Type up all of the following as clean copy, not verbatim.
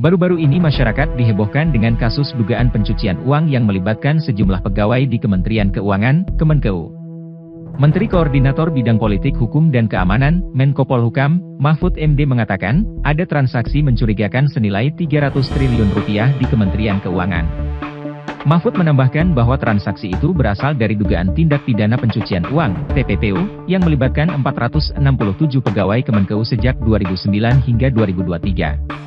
Baru-baru ini masyarakat dihebohkan dengan kasus dugaan pencucian uang yang melibatkan sejumlah pegawai di Kementerian Keuangan, Kemenkeu. Menteri Koordinator Bidang Politik Hukum dan Keamanan, Menko Polhukam, Mahfud MD mengatakan, ada transaksi mencurigakan senilai 300 triliun rupiah di Kementerian Keuangan. Mahfud menambahkan bahwa transaksi itu berasal dari dugaan tindak pidana pencucian uang, TPPU, yang melibatkan 467 pegawai Kemenkeu sejak 2009 hingga 2023.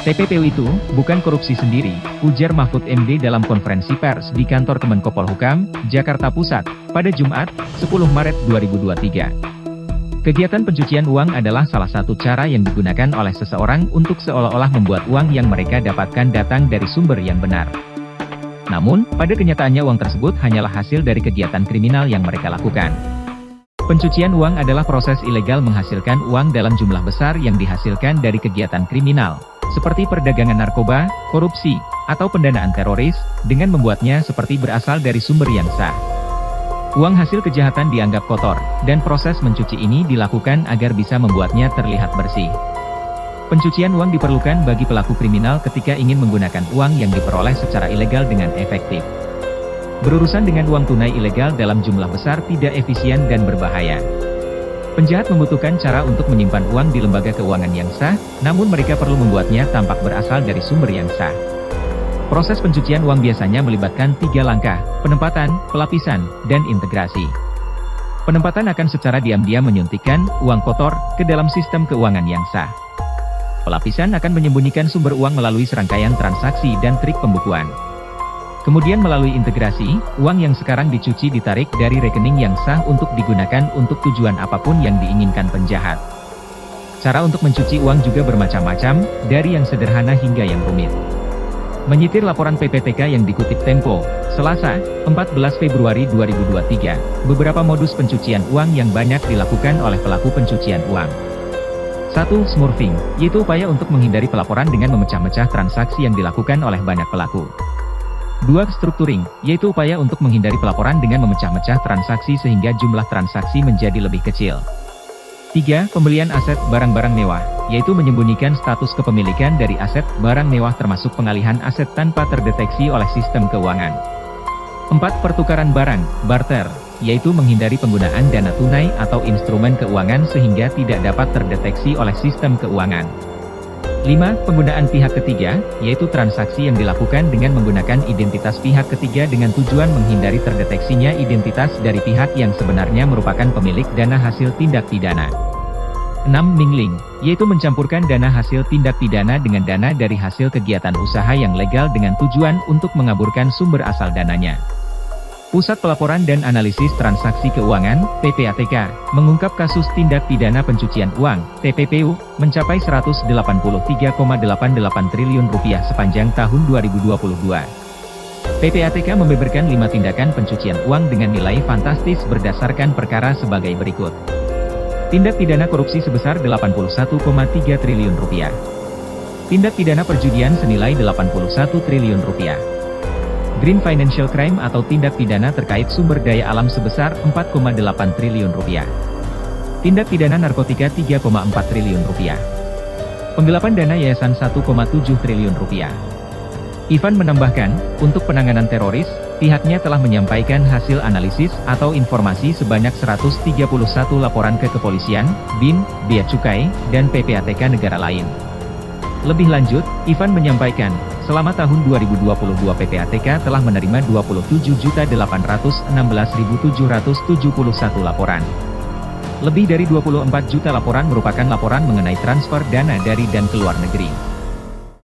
TPPU itu bukan korupsi sendiri, ujar Mahfud MD dalam konferensi pers di kantor Kemenko Polhukam, Jakarta Pusat, pada Jumat, 10 Maret 2023. Kegiatan pencucian uang adalah salah satu cara yang digunakan oleh seseorang untuk seolah-olah membuat uang yang mereka dapatkan datang dari sumber yang benar. Namun, pada kenyataannya uang tersebut hanyalah hasil dari kegiatan kriminal yang mereka lakukan. Pencucian uang adalah proses ilegal menghasilkan uang dalam jumlah besar yang dihasilkan dari kegiatan kriminal, seperti perdagangan narkoba, korupsi, atau pendanaan teroris, dengan membuatnya seperti berasal dari sumber yang sah. Uang hasil kejahatan dianggap kotor, dan proses mencuci ini dilakukan agar bisa membuatnya terlihat bersih. Pencucian uang diperlukan bagi pelaku kriminal ketika ingin menggunakan uang yang diperoleh secara ilegal dengan efektif. Berurusan dengan uang tunai ilegal dalam jumlah besar tidak efisien dan berbahaya. Penjahat membutuhkan cara untuk menyimpan uang di lembaga keuangan yang sah, namun mereka perlu membuatnya tampak berasal dari sumber yang sah. Proses pencucian uang biasanya melibatkan 3 langkah, penempatan, pelapisan, dan integrasi. Penempatan akan secara diam-diam menyuntikkan uang kotor ke dalam sistem keuangan yang sah. Pelapisan akan menyembunyikan sumber uang melalui serangkaian transaksi dan trik pembukuan. Kemudian melalui integrasi, uang yang sekarang dicuci ditarik dari rekening yang sah untuk digunakan untuk tujuan apapun yang diinginkan penjahat. Cara untuk mencuci uang juga bermacam-macam, dari yang sederhana hingga yang rumit. Menyitir laporan PPTK yang dikutip Tempo, Selasa, 14 Februari 2023, beberapa modus pencucian uang yang banyak dilakukan oleh pelaku pencucian uang. 1. Smurfing, yaitu upaya untuk menghindari pelaporan dengan memecah-mecah transaksi yang dilakukan oleh banyak pelaku. 2. Structuring, yaitu upaya untuk menghindari pelaporan dengan memecah-mecah transaksi sehingga jumlah transaksi menjadi lebih kecil. 3. Pembelian aset barang-barang mewah, yaitu menyembunyikan status kepemilikan dari aset barang mewah termasuk pengalihan aset tanpa terdeteksi oleh sistem keuangan. 4. Pertukaran barang, barter, yaitu menghindari penggunaan dana tunai atau instrumen keuangan sehingga tidak dapat terdeteksi oleh sistem keuangan. 5. Penggunaan pihak ketiga, yaitu transaksi yang dilakukan dengan menggunakan identitas pihak ketiga dengan tujuan menghindari terdeteksinya identitas dari pihak yang sebenarnya merupakan pemilik dana hasil tindak pidana. 6. Mingling, yaitu mencampurkan dana hasil tindak pidana dengan dana dari hasil kegiatan usaha yang legal dengan tujuan untuk mengaburkan sumber asal dananya. Pusat Pelaporan dan Analisis Transaksi Keuangan, PPATK, mengungkap kasus tindak pidana pencucian uang, TPPU, mencapai 183,88 triliun rupiah sepanjang tahun 2022. PPATK membeberkan 5 tindakan pencucian uang dengan nilai fantastis berdasarkan perkara sebagai berikut. Tindak pidana korupsi sebesar 81,3 triliun rupiah. Tindak pidana perjudian senilai 81 triliun rupiah. Green Financial Crime atau tindak pidana terkait sumber daya alam sebesar 4,8 triliun rupiah. Tindak pidana narkotika 3,4 triliun rupiah. Penggelapan dana yayasan 1,7 triliun rupiah. Ivan menambahkan, untuk penanganan teroris, pihaknya telah menyampaikan hasil analisis atau informasi sebanyak 131 laporan ke kepolisian, BIN, Bea Cukai, dan PPATK negara lain. Lebih lanjut, Ivan menyampaikan, selama tahun 2022 PPATK telah menerima 27.816.771 laporan. Lebih dari 24 juta laporan merupakan laporan mengenai transfer dana dari dan ke luar negeri.